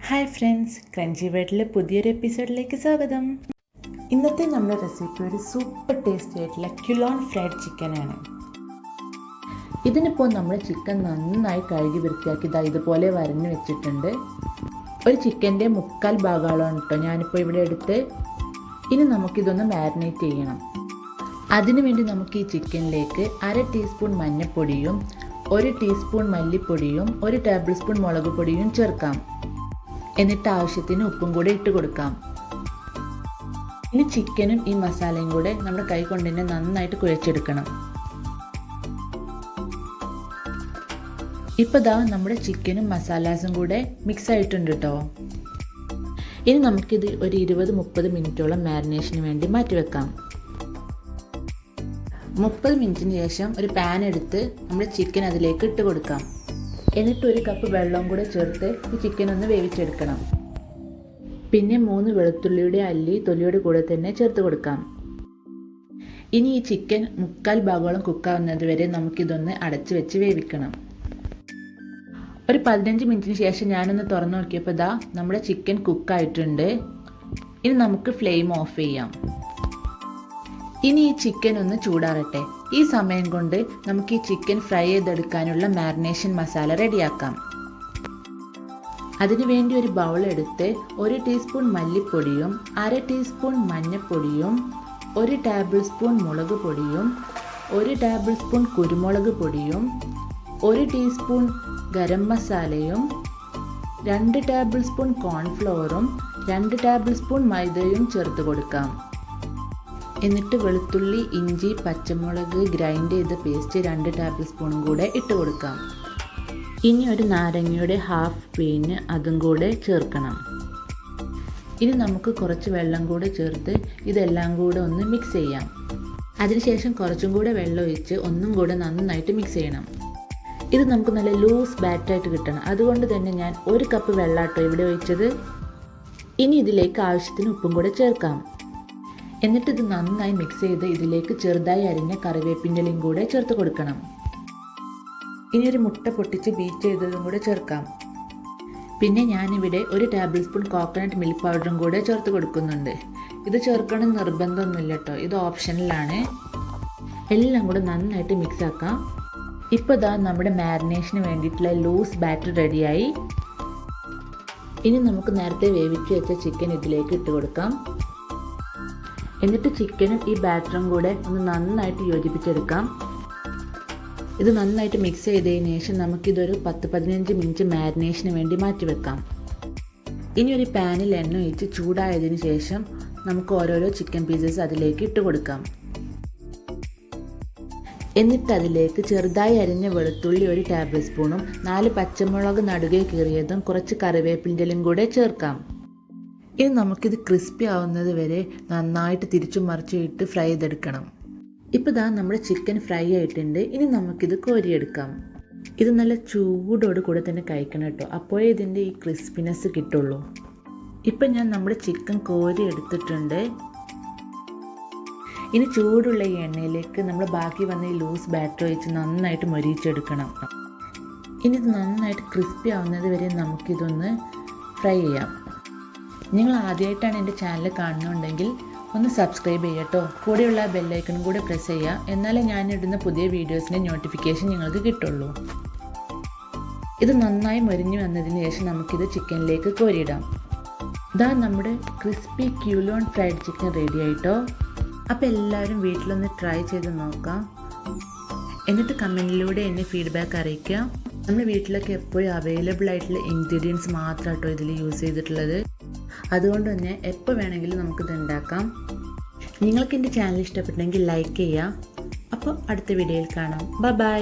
Hi friends, crunchy വേർഡിലെ പുതിയൊരു എപ്പിസോഡിലേക്ക് സ്വാഗതം. ഇന്നത്തെ നമ്മുടെ റെസിപ്പി ഒരു സൂപ്പർ ടേസ്റ്റി ആയിട്ടുള്ള ക്യുലോൺ ഫ്രൈഡ് ചിക്കനാണ്. ഇതിനിപ്പോൾ നമ്മൾ ചിക്കൻ നന്നായി കഴുകി വൃത്തിയാക്കി ഇതുപോലെ വരഞ്ഞു വെച്ചിട്ടുണ്ട്. ഒരു ചിക്കൻ്റെ 3/4 ഭാഗമാണ് കേട്ടോ ഞാനിപ്പോൾ ഇവിടെ എടുത്ത്. ഇനി നമുക്കിതൊന്ന് മാരിനേറ്റ് ചെയ്യണം. അതിനുവേണ്ടി നമുക്ക് ഈ ചിക്കനിലേക്ക് 1/2 ടീസ്പൂൺ മഞ്ഞൾപ്പൊടിയും 1 ടീസ്പൂൺ മല്ലിപ്പൊടിയും 1 ടേബിൾ സ്പൂൺ മുളക് പൊടിയും ചേർക്കാം. എന്നിട്ട് ആവശ്യത്തിന് ഉപ്പും കൂടെ ഇട്ട് കൊടുക്കാം. ഇനി ചിക്കനും ഈ മസാലയും കൂടെ നമ്മുടെ കൈ കൊണ്ട് തന്നെ നന്നായിട്ട് കുഴച്ചെടുക്കണം. ഇപ്പോൾ ദാ നമ്മുടെ ചിക്കനും മസാലാസും കൂടെ മിക്സ് ആയിട്ടുണ്ട് കേട്ടോ. ഇനി നമുക്കിത് ഒരു 20-30 മിനിറ്റോളം മാരിനേഷന് വേണ്ടി മാറ്റിവെക്കാം. 30 മിനിറ്റിന് ശേഷം ഒരു പാൻ എടുത്ത് നമ്മുടെ ചിക്കൻ അതിലേക്ക് ഇട്ട് കൊടുക്കാം. എന്നിട്ട് 1 കപ്പ് വെള്ളം കൂടെ ചേർത്ത് ഈ ചിക്കൻ ഒന്ന് വേവിച്ചെടുക്കണം. പിന്നെ 3 വെളുത്തുള്ളിയുടെ അല്ലി തൊലിയോട് കൂടെ തന്നെ ചേർത്ത് കൊടുക്കാം. ഇനി ഈ ചിക്കൻ 3/4 ഭാഗത്തോളം കുക്കാവുന്നത് വരെ നമുക്കിതൊന്ന് അടച്ചു വെച്ച് വേവിക്കണം. ഒരു 15 മിനിറ്റിന് ശേഷം ഞാനൊന്ന് തുറന്നു നോക്കിയപ്പോൾ നമ്മുടെ ചിക്കൻ കുക്കായിട്ടുണ്ട്. ഇനി നമുക്ക് ഫ്ലെയിം ഓഫ് ചെയ്യാം. ഇനി ഈ ചിക്കൻ ഒന്ന് ചൂടാറട്ടെ. ഈ സമയം കൊണ്ട് നമുക്ക് ഈ ചിക്കൻ ഫ്രൈ ചെയ്തെടുക്കാനുള്ള മാരിനേഷൻ മസാല റെഡിയാക്കാം. അതിനുവേണ്ടി ഒരു ബൗൾ എടുത്ത് 1 ടീസ്പൂൺ മല്ലിപ്പൊടിയും 1/2 ടീസ്പൂൺ മഞ്ഞൾപ്പൊടിയും 1 ടേബിൾ സ്പൂൺ മുളക് പൊടിയും 1 ടേബിൾ സ്പൂൺ കുരുമുളക് പൊടിയും 1 ടീസ്പൂൺ ഗരം മസാലയും 2 ടേബിൾ സ്പൂൺ കോൺഫ്ലവറും 2 ടേബിൾ സ്പൂൺ മൈദയും ചേർത്ത് കൊടുക്കാം. എന്നിട്ട് വെളുത്തുള്ളി, ഇഞ്ചി, പച്ചമുളക് ഗ്രൈൻഡ് ചെയ്ത പേസ്റ്റ് 2 ടേബിൾ സ്പൂണും കൂടെ ഇട്ട് കൊടുക്കാം. ഇനി ഒരു നാരങ്ങയുടെ ഹാഫ് പീന് അതും കൂടെ ചേർക്കണം. ഇനി നമുക്ക് കുറച്ച് വെള്ളം കൂടെ ചേർത്ത് ഇതെല്ലാം കൂടെ ഒന്ന് മിക്സ് ചെയ്യാം. അതിനുശേഷം കുറച്ചും കൂടെ വെള്ളം ഒഴിച്ച് ഒന്നും കൂടെ നന്നായിട്ട് മിക്സ് ചെയ്യണം. ഇത് നമുക്ക് നല്ല ലൂസ് ബാറ്ററായിട്ട് കിട്ടണം. അതുകൊണ്ട് തന്നെ ഞാൻ 1 കപ്പ് വെള്ളാട്ടോ ഇവിടെ ഒഴിച്ചത്. ഇനി ഇതിലേക്ക് ആവശ്യത്തിന് ഉപ്പും കൂടെ ചേർക്കാം. എന്നിട്ട് ഇത് നന്നായി മിക്സ് ചെയ്ത് ഇതിലേക്ക് ചെറുതായി അരിഞ്ഞ കറിവേപ്പിൻ്റെലയും കൂടെ ചേർത്ത് കൊടുക്കണം. ഇനി ഒരു മുട്ട പൊട്ടിച്ച് ബീറ്റ് ചെയ്തതും കൂടെ ചേർക്കാം. പിന്നെ ഞാനിവിടെ 1 ടേബിൾ സ്പൂൺ കോക്കനട്ട് മിൽക്ക് പൗഡറും കൂടെ ചേർത്ത് കൊടുക്കുന്നുണ്ട്. ഇത് ചേർക്കണം നിർബന്ധമൊന്നുമില്ല കേട്ടോ, ഇത് ഓപ്ഷനിലാണ്. എല്ലാം കൂടെ നന്നായിട്ട് മിക്സ് ആക്കാം. ഇപ്പോൾ നമ്മുടെ മാരിനേഷന് വേണ്ടിയിട്ടുള്ള ലൂസ് ബാറ്റർ റെഡിയായി. ഇനി നമുക്ക് നേരത്തെ വേവിച്ച് വെച്ച ചിക്കൻ ഇതിലേക്ക് ഇട്ട് കൊടുക്കാം. എന്നിട്ട് ചിക്കനും ഈ ബാറ്ററും കൂടെ ഒന്ന് നന്നായിട്ട് യോജിപ്പിച്ചെടുക്കാം. ഇത് നന്നായിട്ട് മിക്സ് ചെയ്തതിന് ശേഷം നമുക്കിതൊരു 10-15 മിനിറ്റ് മാരിനേഷന് വേണ്ടി മാറ്റിവെക്കാം. ഇനി ഒരു പാനിൽ എണ്ണ ഒഴിച്ച് ചൂടായതിനു ശേഷം നമുക്ക് ഓരോരോ ചിക്കൻ പീസസ് അതിലേക്ക് ഇട്ട് കൊടുക്കാം. എന്നിട്ട് അതിലേക്ക് ചെറുതായി അരിഞ്ഞ വെളുത്തുള്ളി 1 ടേബിൾ സ്പൂണും 4 പച്ചമുളക് നടുകെ കീറിയതും കുറച്ച് കറിവേപ്പിൻ്റെലും കൂടെ ചേർക്കാം. ഇനി നമുക്കിത് ക്രിസ്പി ആവുന്നത് വരെ നന്നായിട്ട് തിരിച്ചും മറിച്ചും ഇട്ട് ഫ്രൈ ചെയ്തെടുക്കണം. ഇപ്പോൾ നമ്മുടെ ചിക്കൻ ഫ്രൈ ആയിട്ടുണ്ട്. ഇനി നമുക്കിത് കോരിയെടുക്കാം. ഇത് നല്ല ചൂടോട് കൂടെ തന്നെ കഴിക്കണം കേട്ടോ, അപ്പോഴേ ഇതിൻ്റെ ഈ ക്രിസ്പിനെസ് കിട്ടുള്ളൂ. ഇപ്പം ഞാൻ നമ്മുടെ ചിക്കൻ കോരി എടുത്തിട്ടുണ്ട്. ഇനി ചൂടുള്ള ഈ എണ്ണയിലേക്ക് നമ്മൾ ബാക്കി വന്ന ഈ ലൂസ് ബാറ്റർ ഒഴിച്ച് നന്നായിട്ട് മൊരിയിച്ചെടുക്കണം. ഇനി ഇത് നന്നായിട്ട് ക്രിസ്പി ആവുന്നത് വരെ നമുക്കിതൊന്ന് ഫ്രൈ ചെയ്യാം. നിങ്ങൾ ആദ്യമായിട്ടാണ് എൻ്റെ ചാനൽ കാണുന്നുണ്ടെങ്കിൽ ഒന്ന് സബ്സ്ക്രൈബ് ചെയ്യട്ടോ. കൂടെയുള്ള ബെല്ലൈക്കണും കൂടെ പ്രസ് ചെയ്യുക. എന്നാലേ ഞാനിടുന്ന പുതിയ വീഡിയോസിൻ്റെ നോട്ടിഫിക്കേഷൻ നിങ്ങൾക്ക് കിട്ടുള്ളൂ. ഇത് നന്നായി മൊരിഞ്ഞു വന്നതിന് ശേഷം നമുക്കിത് ചിക്കനിലേക്ക് കോരിയിടാം. നമ്മുടെ ക്രിസ്പി ക്യൂലോൺ ഫ്രൈഡ് ചിക്കൻ റെഡി ആയിട്ടോ. അപ്പോൾ എല്ലാവരും വീട്ടിലൊന്ന് ട്രൈ ചെയ്ത് നോക്കാം. എന്നിട്ട് കമൻറ്റിലൂടെ എന്നെ ഫീഡ്ബാക്ക് അറിയിക്കുക. നമ്മുടെ വീട്ടിലൊക്കെ എപ്പോഴും അവൈലബിൾ ആയിട്ടുള്ള ഇൻഗ്രീഡിയൻസ് മാത്രമാട്ടോ ഇതിൽ യൂസ് ചെയ്തിട്ടുള്ളത്. അതുകൊണ്ട് തന്നെ എപ്പോൾ വേണമെങ്കിലും നമുക്കിത് ഉണ്ടാക്കാം. നിങ്ങൾക്ക് എൻ്റെ ചാനൽ ഇഷ്ടപ്പെട്ടെങ്കിൽ ലൈക്ക് ചെയ്യുക. അപ്പോൾ അടുത്ത വീഡിയോയിൽ കാണാം. ബൈ.